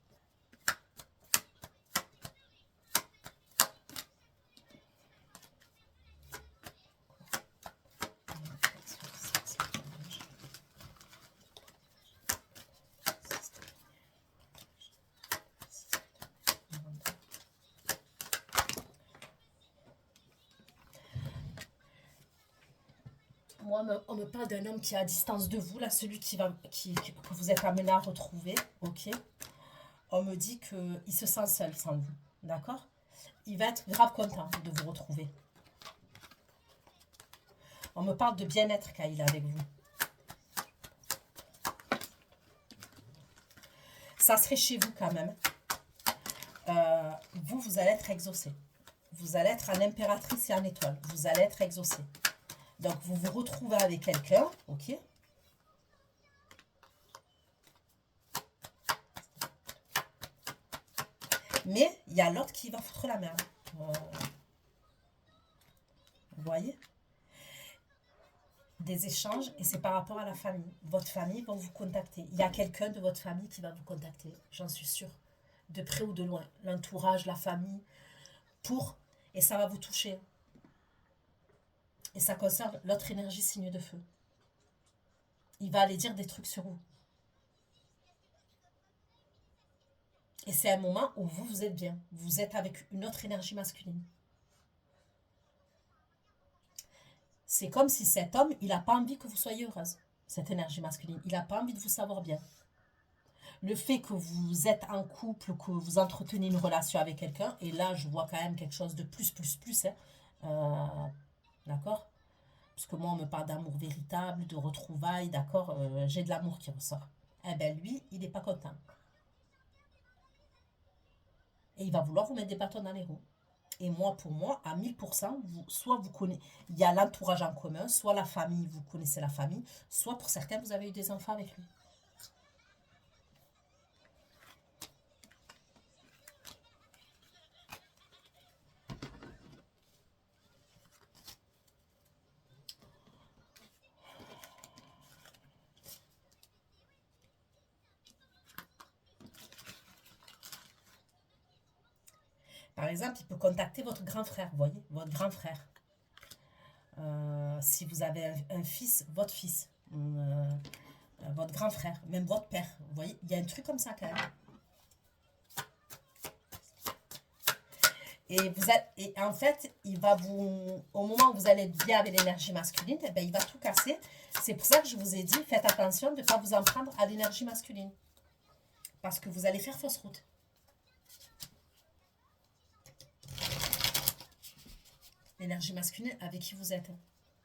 Moi, on me parle d'un homme qui est à distance de vous, là, celui que vous êtes amené à retrouver, ok? On me dit qu'il se sent seul sans vous, d'accord? Il va être grave content de vous retrouver. On me parle de bien-être quand il est avec vous. Ça serait chez vous quand même. Vous allez être exaucé. Vous allez être en impératrice et en étoile. Vous allez être exaucé. Donc, vous vous retrouvez avec quelqu'un, ok? Mais il y a l'autre qui va foutre la merde. Vous voyez? Des échanges, et c'est par rapport à la famille. Votre famille va vous contacter. Il y a quelqu'un de votre famille qui va vous contacter, j'en suis sûre. De près ou de loin. L'entourage, la famille, et ça va vous toucher. Et ça concerne l'autre énergie signe de feu. Il va aller dire des trucs sur vous. Et c'est un moment où vous êtes bien. Vous êtes avec une autre énergie masculine. C'est comme si cet homme, il n'a pas envie que vous soyez heureuse. Cette énergie masculine. Il n'a pas envie de vous savoir bien. Le fait que vous êtes en couple, que vous entretenez une relation avec quelqu'un, et là, je vois quand même quelque chose de plus. Hein. D'accord? Parce que moi, on me parle d'amour véritable, de retrouvailles, d'accord? J'ai de l'amour qui ressort. Eh bien, lui, il n'est pas content. Et il va vouloir vous mettre des bâtons dans les roues. Et moi, pour moi, à 1000%, soit vous connaissez, il y a l'entourage en commun, soit la famille, vous connaissez la famille, soit pour certains, vous avez eu des enfants avec lui. Par exemple, il peut contacter votre grand frère, vous voyez, votre grand frère. Si vous avez un fils, votre fils, votre grand frère, même votre père, vous voyez, il y a un truc comme ça quand même. Et en fait, il va vous, au moment où vous allez être bien avec l'énergie masculine, eh ben, il va tout casser. C'est pour ça que je vous ai dit, faites attention de ne pas vous en prendre à l'énergie masculine. Parce que vous allez faire fausse route. L'énergie masculine avec qui vous êtes.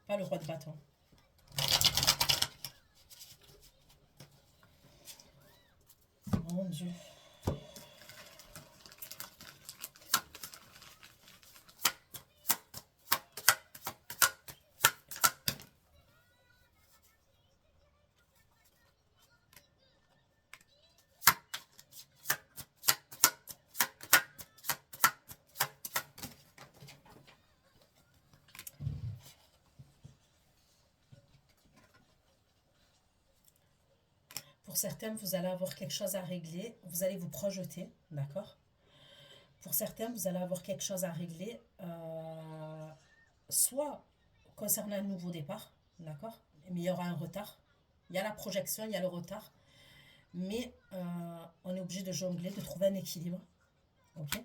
Pas le roi de bâton. Mon Dieu. Pour certains, vous allez avoir quelque chose à régler. Vous allez vous projeter, d'accord? Pour certains, vous allez avoir quelque chose à régler, soit concernant un nouveau départ, d'accord? Mais il y aura un retard. Il y a la projection, il y a le retard. Mais on est obligé de jongler, de trouver un équilibre. Ok?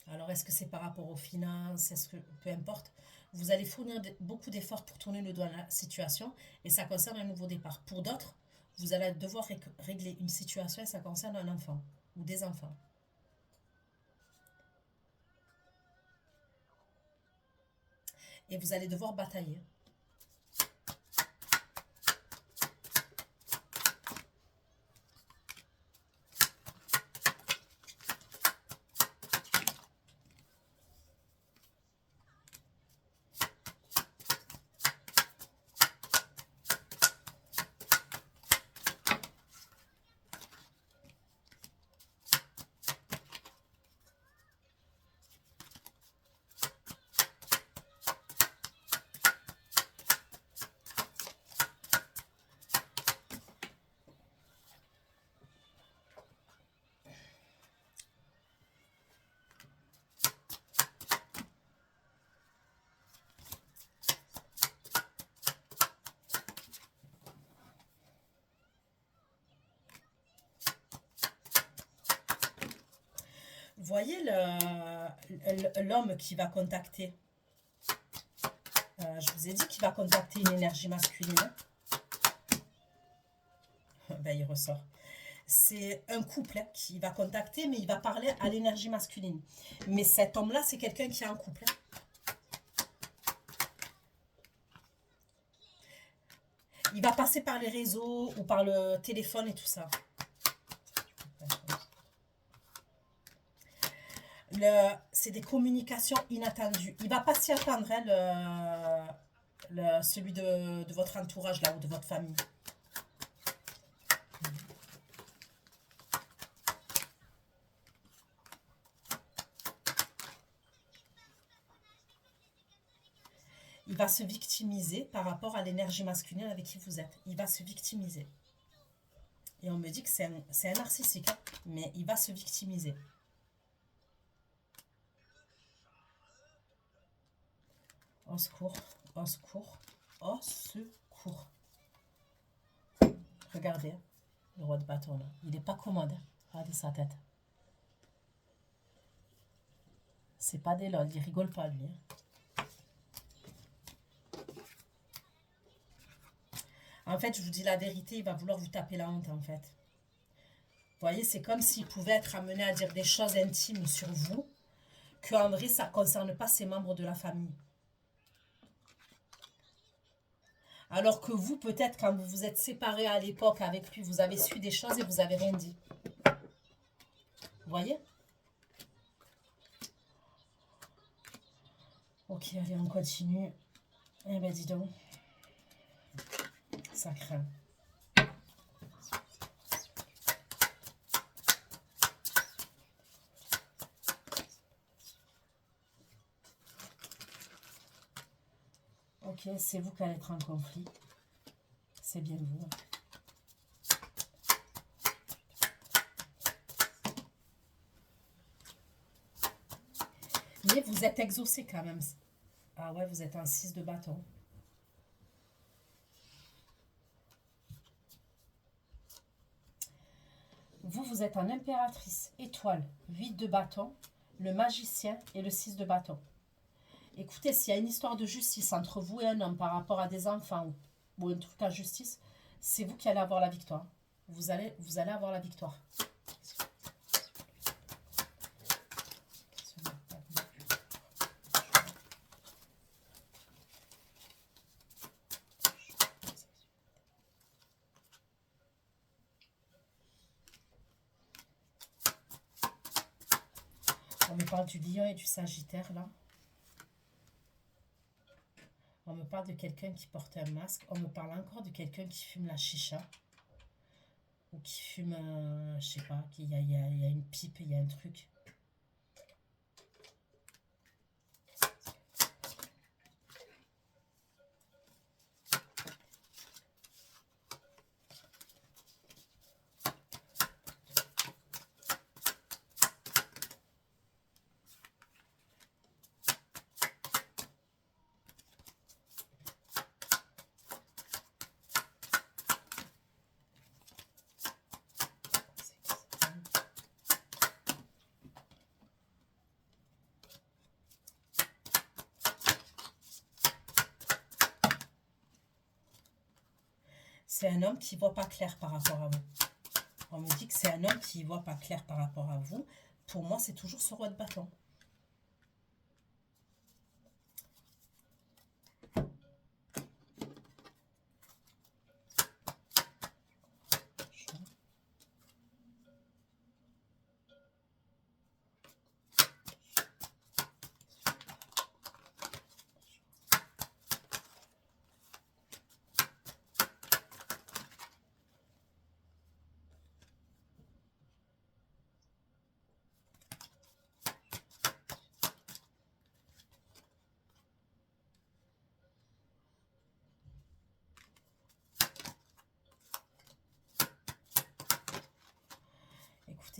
Alors, est-ce que c'est par rapport aux finances? Est-ce que, peu importe, vous allez fournir beaucoup d'efforts pour tourner le doigt à la situation et ça concerne un nouveau départ. Pour d'autres, vous allez devoir régler une situation et ça concerne un enfant ou des enfants. et vous allez devoir batailler. Vous voyez l'homme qui va contacter. Je vous ai dit qu'il va contacter une énergie masculine. Ben, il ressort. C'est un couple hein, qui va contacter, mais il va parler à l'énergie masculine. Mais cet homme-là, c'est quelqu'un qui est en couple. Il va passer par les réseaux ou par le téléphone et tout ça. C'est des communications inattendues. Il ne va pas s'y attendre, hein, celui de votre entourage là ou de votre famille. Il va se victimiser par rapport à l'énergie masculine avec qui vous êtes. Il va se victimiser. Et on me dit que c'est un narcissique, hein, mais il va se victimiser. Au secours, au secours, au secours. Regardez, le roi de bâton là. Il n'est pas commode. Regardez sa tête. C'est pas des lol, il rigole pas lui. En fait, je vous dis la vérité, il va vouloir vous taper la honte en fait. Vous voyez, c'est comme s'il pouvait être amené à dire des choses intimes sur vous, qu'en vrai, ça ne concerne pas ses membres de la famille. Alors que vous, peut-être, quand vous vous êtes séparés à l'époque avec lui, vous avez su des choses et vous n'avez rien dit. Vous voyez? Ok, allez, on continue. Eh ben, dis donc. Ça craint. Ok, c'est vous qui allez être en conflit. C'est bien vous. Mais vous êtes exaucé quand même. Ah ouais, vous êtes un 6 de bâton. Vous êtes en impératrice, étoile, 8 de bâton, le magicien et le 6 de bâton. Écoutez, s'il y a une histoire de justice entre vous et un homme par rapport à des enfants ou un truc à justice, c'est vous qui allez avoir la victoire. Vous allez avoir la victoire. On me parle du lion et du sagittaire là. On me parle de quelqu'un qui porte un masque. On me parle encore de quelqu'un qui fume la chicha. Ou qui fume, je sais pas, il y a une pipe, il y a un truc. C'est un homme qui ne voit pas clair par rapport à vous. On me dit que c'est un homme qui ne voit pas clair par rapport à vous. Pour moi, c'est toujours ce roi de bâton.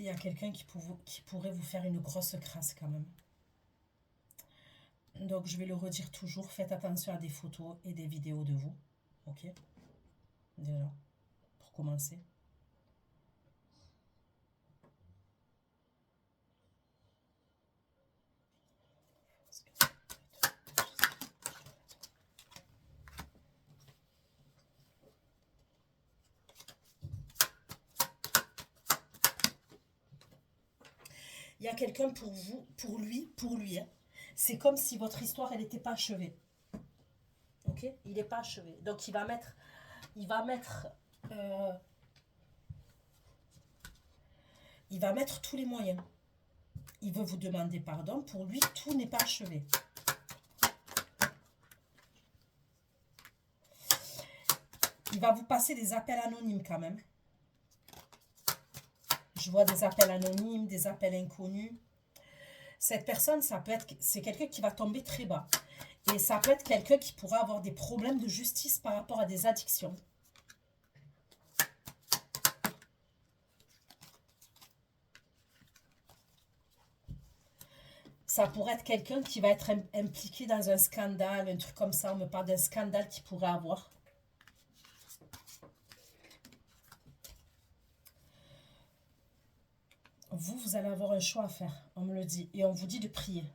Il y a quelqu'un qui pourrait vous faire une grosse crasse quand même. Donc, je vais le redire toujours, faites attention à des photos et des vidéos de vous. Ok? Déjà, pour commencer. Il y a quelqu'un pour vous, pour lui. Hein. C'est comme si votre histoire, elle n'était pas achevée. Ok? Il n'est pas achevé. Donc, euh, il va mettre tous les moyens. Il veut vous demander pardon. Pour lui, tout n'est pas achevé. Il va vous passer des appels anonymes quand même. Je vois des appels anonymes, des appels inconnus. Cette personne, c'est quelqu'un qui va tomber très bas. Et ça peut être quelqu'un qui pourra avoir des problèmes de justice par rapport à des addictions. Ça pourrait être quelqu'un qui va être impliqué dans un scandale, un truc comme ça. On me parle d'un scandale qu'il pourrait avoir. Vous allez avoir un choix à faire, on me le dit. Et on vous dit de prier.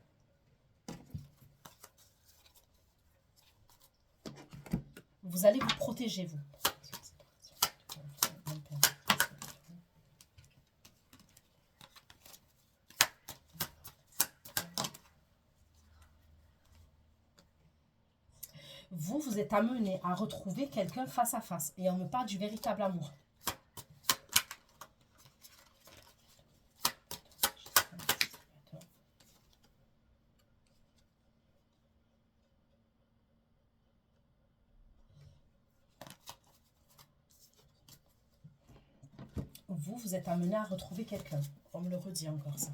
Vous allez vous protéger, vous. Vous êtes amené à retrouver quelqu'un face à face. Et on me parle du véritable amour. Vous êtes amené à retrouver quelqu'un. On me le redit encore, ça.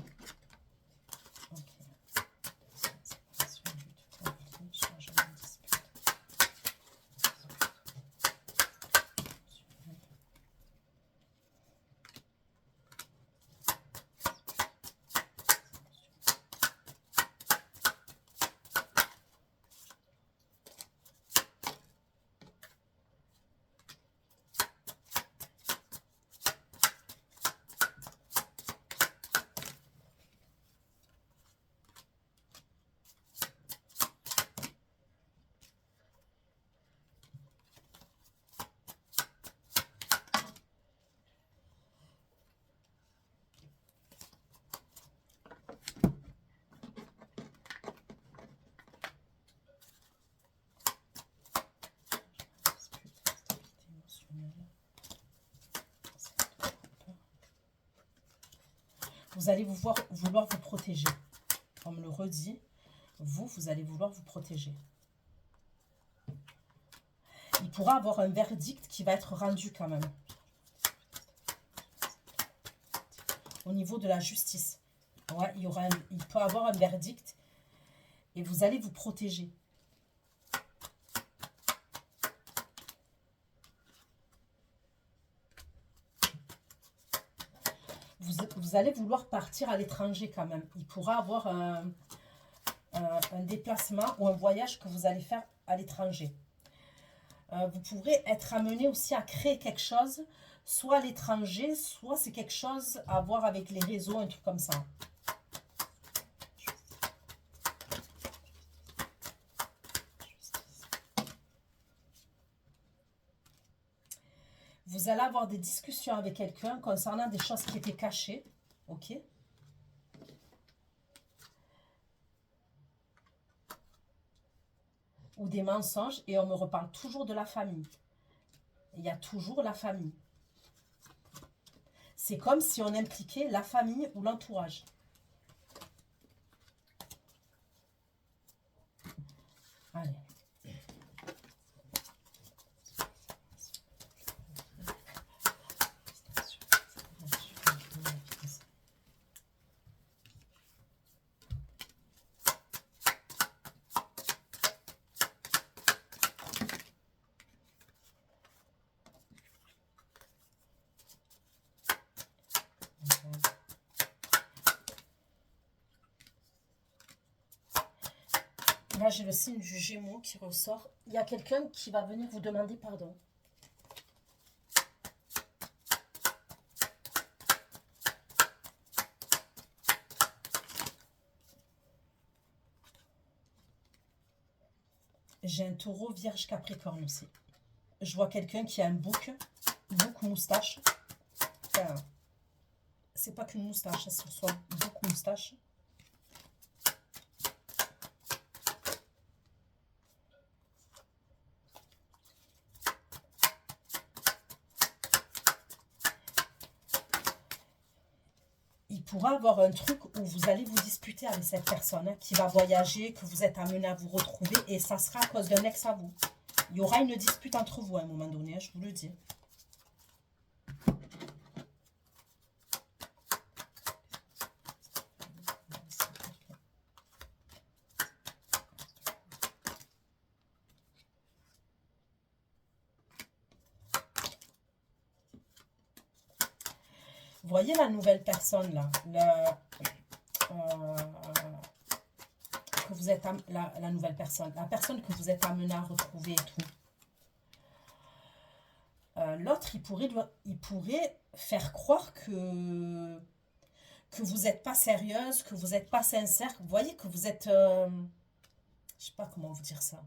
Vous allez vouloir vous protéger. On me le redit. Vous allez vouloir vous protéger. Il pourra avoir un verdict qui va être rendu quand même. Au niveau de la justice. Ouais, il peut avoir un verdict. Et vous allez vous protéger. Vous allez vouloir partir à l'étranger quand même. Il pourra avoir un déplacement ou un voyage que vous allez faire à l'étranger. Vous pourrez être amené aussi à créer quelque chose, soit à l'étranger, soit c'est quelque chose à voir avec les réseaux, un truc comme ça. Vous allez avoir des discussions avec quelqu'un concernant des choses qui étaient cachées. Ok? Ou des mensonges. Et on me reparle toujours de la famille. Il y a toujours la famille. C'est comme si on impliquait la famille ou l'entourage. Allez. Là, j'ai le signe du Gémeaux qui ressort. Il y a quelqu'un qui va venir vous demander pardon. J'ai un taureau, vierge, capricorne aussi. Je vois quelqu'un qui a un bouc moustache. Enfin, c'est pas qu'une moustache, c'est soit bouc moustache. Il pourra avoir un truc où vous allez vous disputer avec cette personne qui va voyager, que vous êtes amené à vous retrouver, et ça sera à cause d'un ex à vous. Il y aura une dispute entre vous à un moment donné, je vous le dis. Vous voyez la nouvelle personne là, que vous êtes la nouvelle personne, la personne que vous êtes amené à retrouver et tout. L'autre, il pourrait faire croire que vous n'êtes pas sérieuse, que vous n'êtes pas sincère. Vous voyez que vous êtes... je ne sais pas comment vous dire ça.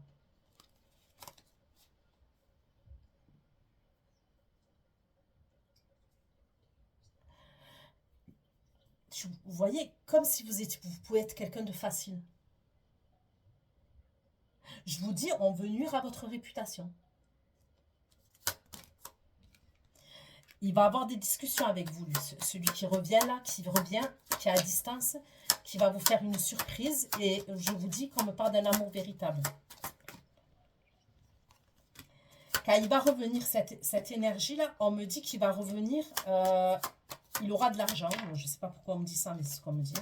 Vous voyez, comme si vous pouvez être quelqu'un de facile. Je vous dis, on veut nuire à votre réputation. Il va avoir des discussions avec vous, lui, celui qui revient là, qui est à distance, qui va vous faire une surprise. Et je vous dis qu'on me parle d'un amour véritable. Quand il va revenir, cette énergie-là, on me dit qu'il va revenir, il aura de l'argent. Je ne sais pas pourquoi on me dit ça, mais c'est ce qu'on me dit.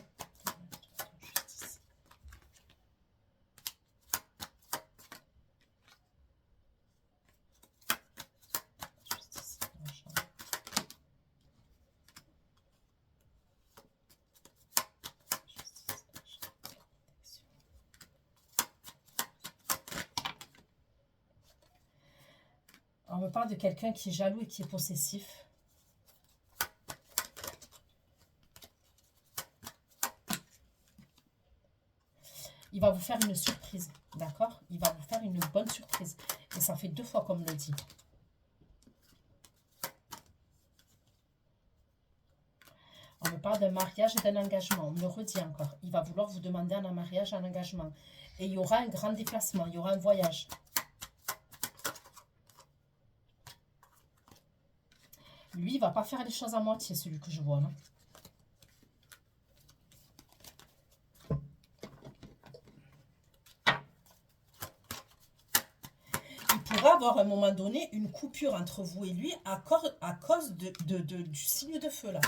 On me parle de quelqu'un qui est jaloux et qui est possessif. Il va vous faire une surprise, d'accord? Il va vous faire une bonne surprise. Et ça fait 2 fois qu'on me le dit. On me parle d'un mariage et d'un engagement. On me le redit encore. Il va vouloir vous demander un mariage, un engagement. Et il y aura un grand déplacement, il y aura un voyage. Lui, il ne va pas faire les choses à moitié, celui que je vois, non? Il pourra avoir à un moment donné une coupure entre vous et lui à cause du signe de feu, là.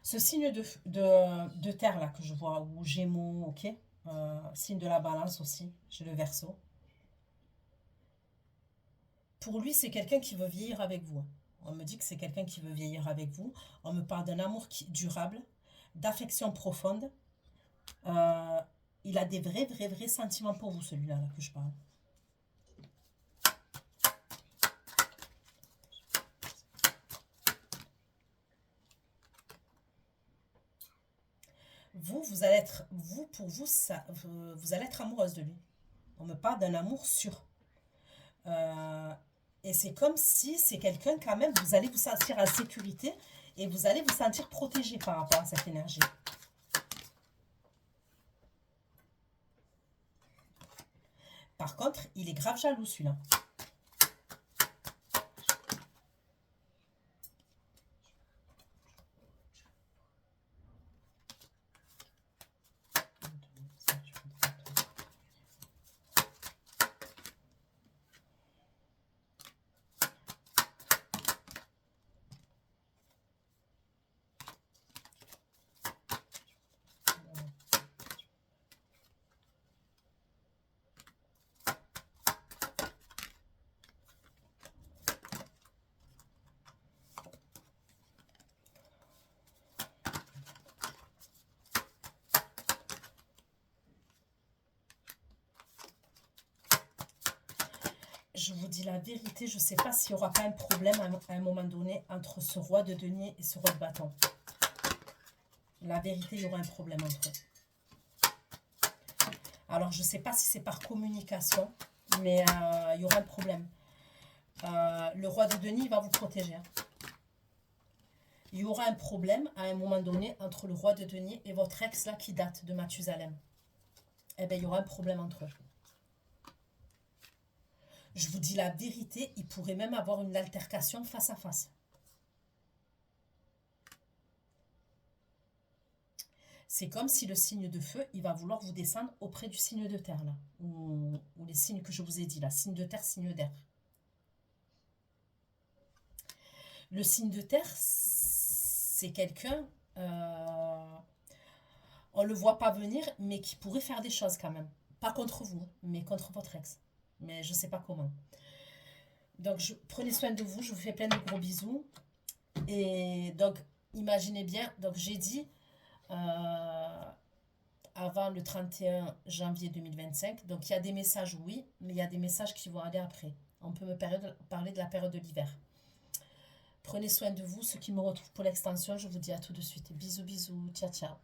Ce signe de terre là que je vois, ou Gémeaux, ok, signe de la balance aussi, j'ai le Verseau. Pour lui, c'est quelqu'un qui veut vieillir avec vous. On me dit que c'est quelqu'un qui veut vieillir avec vous. On me parle d'un amour durable, d'affection profonde. Il a des vrais sentiments pour vous, celui-là là, que je parle. Vous allez être, pour vous, vous allez être amoureuse de lui. On me parle d'un amour sûr. Et c'est comme si c'est quelqu'un quand même, vous allez vous sentir en sécurité et vous allez vous sentir protégé par rapport à cette énergie. Par contre, il est grave jaloux celui-là. je vous dis la vérité, je ne sais pas s'il n'y aura pas un problème à un moment donné entre ce roi de denier et ce roi de bâton. La vérité, il y aura un problème entre eux. Alors, je ne sais pas si c'est par communication, mais il y aura un problème. Le roi de denier, il va vous protéger. Hein. Il y aura un problème à un moment donné entre le roi de denier et votre ex là qui date de Mathusalem. Eh bien, il y aura un problème entre eux. Je vous dis la vérité, il pourrait même avoir une altercation face à face. C'est comme si le signe de feu, il va vouloir vous descendre auprès du signe de terre, là. Ou les signes que je vous ai dit, là. Signe de terre, signe d'air. Le signe de terre, c'est quelqu'un, on ne le voit pas venir, mais qui pourrait faire des choses quand même. Pas contre vous, mais contre votre ex. Mais je ne sais pas comment. Donc, prenez soin de vous. Je vous fais plein de gros bisous. Et donc, imaginez bien. Donc, j'ai dit avant le 31 janvier 2025. Donc, il y a des messages, oui, mais il y a des messages qui vont aller après. On peut me parler de la période de l'hiver. Prenez soin de vous. Ceux qui me retrouvent pour l'extension, je vous dis à tout de suite. Bisous, bisous. Ciao, ciao.